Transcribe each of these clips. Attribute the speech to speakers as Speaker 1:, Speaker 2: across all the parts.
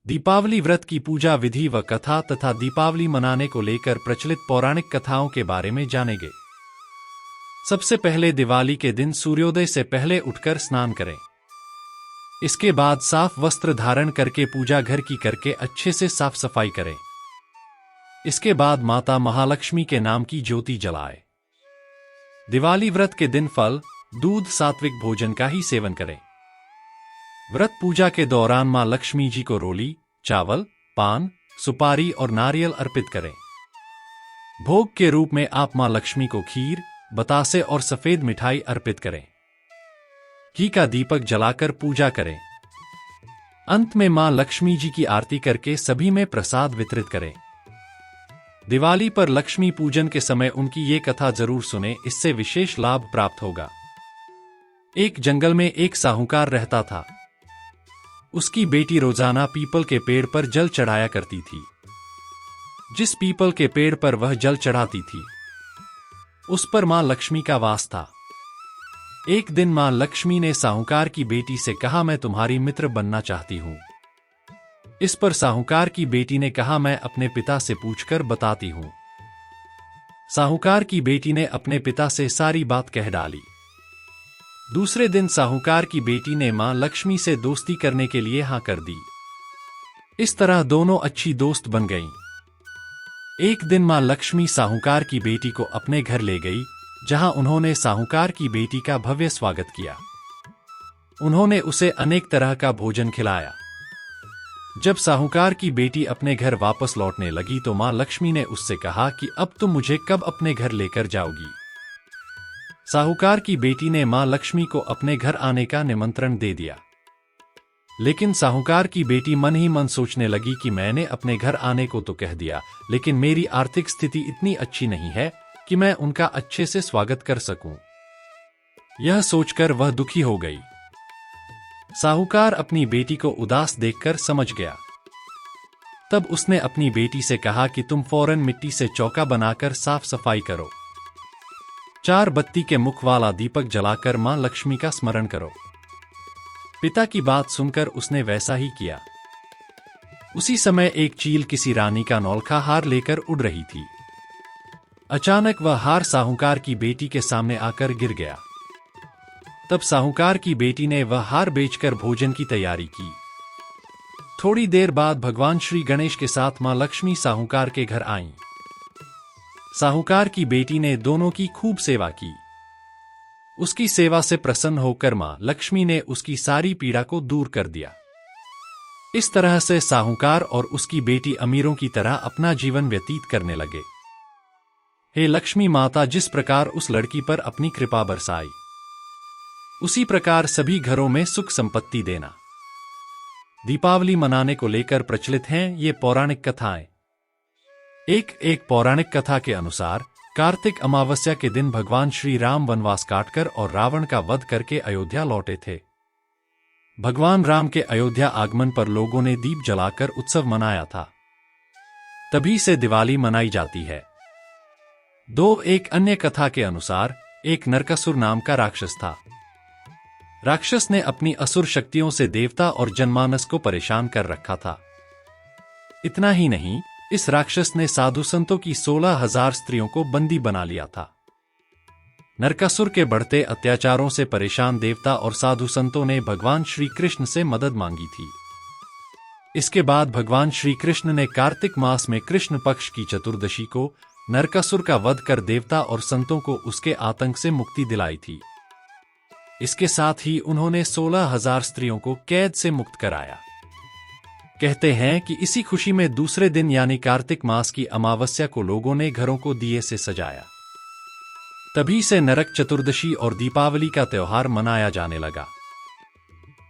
Speaker 1: दीपावली व्रत की पूजा विधि व कथा तथा दीपावली मनाने को लेकर प्रचलित पौराणिक कथाओं के बारे में जानेंगे। सबसे पहले दिवाली के दिन सूर्योदय से पहले उठकर स्नान करें। इसके बाद साफ वस्त्र धारण करके पूजा घर की करके अच्छे से साफ सफाई करें। इसके बाद माता महालक्ष्मी के नाम की ज्योति जलाएं। दिवाली व्रत के दिन फल, दूध, सात्विक भोजन का ही सेवन करें। व्रत पूजा के दौरान मां लक्ष्मी जी को रोली, चावल, पान, सुपारी और नारियल अर्पित करें। भोग के रूप में आप मां लक्ष्मी को खीर, बतासे और सफेद मिठाई अर्पित करें। घी का दीपक जलाकर पूजा करें। अंत में मां लक्ष्मी जी की आरती करके सभी में प्रसाद वितरित करें। दिवाली पर लक्ष्मी पूजन के समय उनकी ये कथा जरूर सुने, इससे विशेष लाभ प्राप्त होगा। एक जंगल में एक साहूकार रहता था। उसकी बेटी रोजाना पीपल के पेड़ पर जल चढ़ाया करती थी। जिस पीपल के पेड़ पर वह जल चढ़ाती थी, उस पर मां लक्ष्मी का वास था। एक दिन मां लक्ष्मी ने साहूकार की बेटी से कहा, मैं तुम्हारी मित्र बनना चाहती हूं। इस पर साहूकार की बेटी ने कहा, मैं अपने पिता से पूछकर बताती हूं। साहूकार की बेटी ने अपने पिता से सारी बात कह डाली। दूसरे दिन साहूकार की बेटी ने मां लक्ष्मी से दोस्ती करने के लिए हाँ कर दी। इस तरह दोनों अच्छी दोस्त बन गईं। एक दिन मां लक्ष्मी साहूकार की बेटी को अपने घर ले गई, जहां उन्होंने साहूकार की बेटी का भव्य स्वागत किया। उन्होंने उसे अनेक तरह का भोजन खिलाया। जब साहूकार की बेटी अपने घर वापस लौटने लगी तो मां लक्ष्मी ने उससे कहा कि अब तुम मुझे कब अपने घर लेकर जाओगी। साहूकार की बेटी ने मां लक्ष्मी को अपने घर आने का निमंत्रण दे दिया। लेकिन साहूकार की बेटी मन ही मन सोचने लगी कि मैंने अपने घर आने को तो कह दिया, लेकिन मेरी आर्थिक स्थिति इतनी अच्छी नहीं है कि मैं उनका अच्छे से स्वागत कर सकूं। यह सोचकर वह दुखी हो गई। साहूकार अपनी बेटी को उदास देखकर समझ गया। तब उसने अपनी बेटी से कहा कि तुम फौरन मिट्टी से चौका बनाकर साफ सफाई करो। 4 बत्ती के मुख वाला दीपक जलाकर मां लक्ष्मी का स्मरण करो। पिता की बात सुनकर उसने वैसा ही किया। उसी समय एक चील किसी रानी का नौलखा हार लेकर उड़ रही थी। अचानक वह हार साहूकार की बेटी के सामने आकर गिर गया। तब साहूकार की बेटी ने वह हार बेचकर भोजन की तैयारी की। थोड़ी देर बाद भगवान श्री गणेश के साथ मां लक्ष्मी साहूकार के घर आईं। साहूकार की बेटी ने दोनों की खूब सेवा की। उसकी सेवा से प्रसन्न होकर मां लक्ष्मी ने उसकी सारी पीड़ा को दूर कर दिया। इस तरह से साहूकार और उसकी बेटी अमीरों की तरह अपना जीवन व्यतीत करने लगे। हे लक्ष्मी माता, जिस प्रकार उस लड़की पर अपनी कृपा बरसाई, उसी प्रकार सभी घरों में सुख संपत्ति देना। दीपावली मनाने को लेकर प्रचलित हैं ये पौराणिक कथाएं। एक पौराणिक कथा के अनुसार कार्तिक अमावस्या के दिन भगवान श्री राम वनवास काटकर और रावण का वध करके अयोध्या लौटे थे। भगवान राम के अयोध्या आगमन पर लोगों ने दीप जलाकर उत्सव मनाया था। तभी से दिवाली मनाई जाती है। एक अन्य कथा के अनुसार एक नरकासुर नाम का राक्षस था। राक्षस ने अपनी असुर शक्तियों से देवता और जनमानस को परेशान कर रखा था। इतना ही नहीं, इस राक्षस ने साधु संतों की 16,000 स्त्रियों को बंदी बना लिया था। नरकासुर के बढ़ते अत्याचारों से परेशान देवता और साधु संतों ने भगवान श्री कृष्ण से मदद मांगी थी। इसके बाद भगवान श्री कृष्ण ने कार्तिक मास में कृष्ण पक्ष की चतुर्दशी को नरकासुर का वध कर देवता और संतों को उसके आतंक से मुक्ति दिलाई थी। इसके साथ ही उन्होंने 16,000 स्त्रियों को कैद से मुक्त कराया। कहते हैं कि इसी खुशी में दूसरे दिन यानी कार्तिक मास की अमावस्या को लोगों ने घरों को दिए से सजाया। तभी से नरक चतुर्दशी और दीपावली का त्योहार मनाया जाने लगा।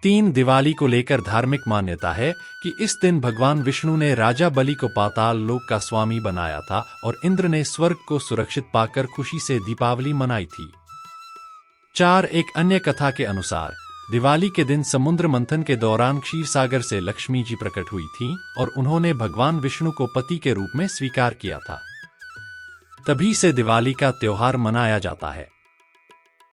Speaker 1: दिवाली को लेकर धार्मिक मान्यता है कि इस दिन भगवान विष्णु ने राजा बलि को पाताल लोक का स्वामी बनाया था और इंद्र ने स्वर्ग को सुरक्षित पाकर खुशी से दीपावली मनाई थी। एक अन्य कथा के अनुसार दिवाली के दिन समुद्र मंथन के दौरान क्षीर सागर से लक्ष्मी जी प्रकट हुई थीं और उन्होंने भगवान विष्णु को पति के रूप में स्वीकार किया था। तभी से दिवाली का त्योहार मनाया जाता है।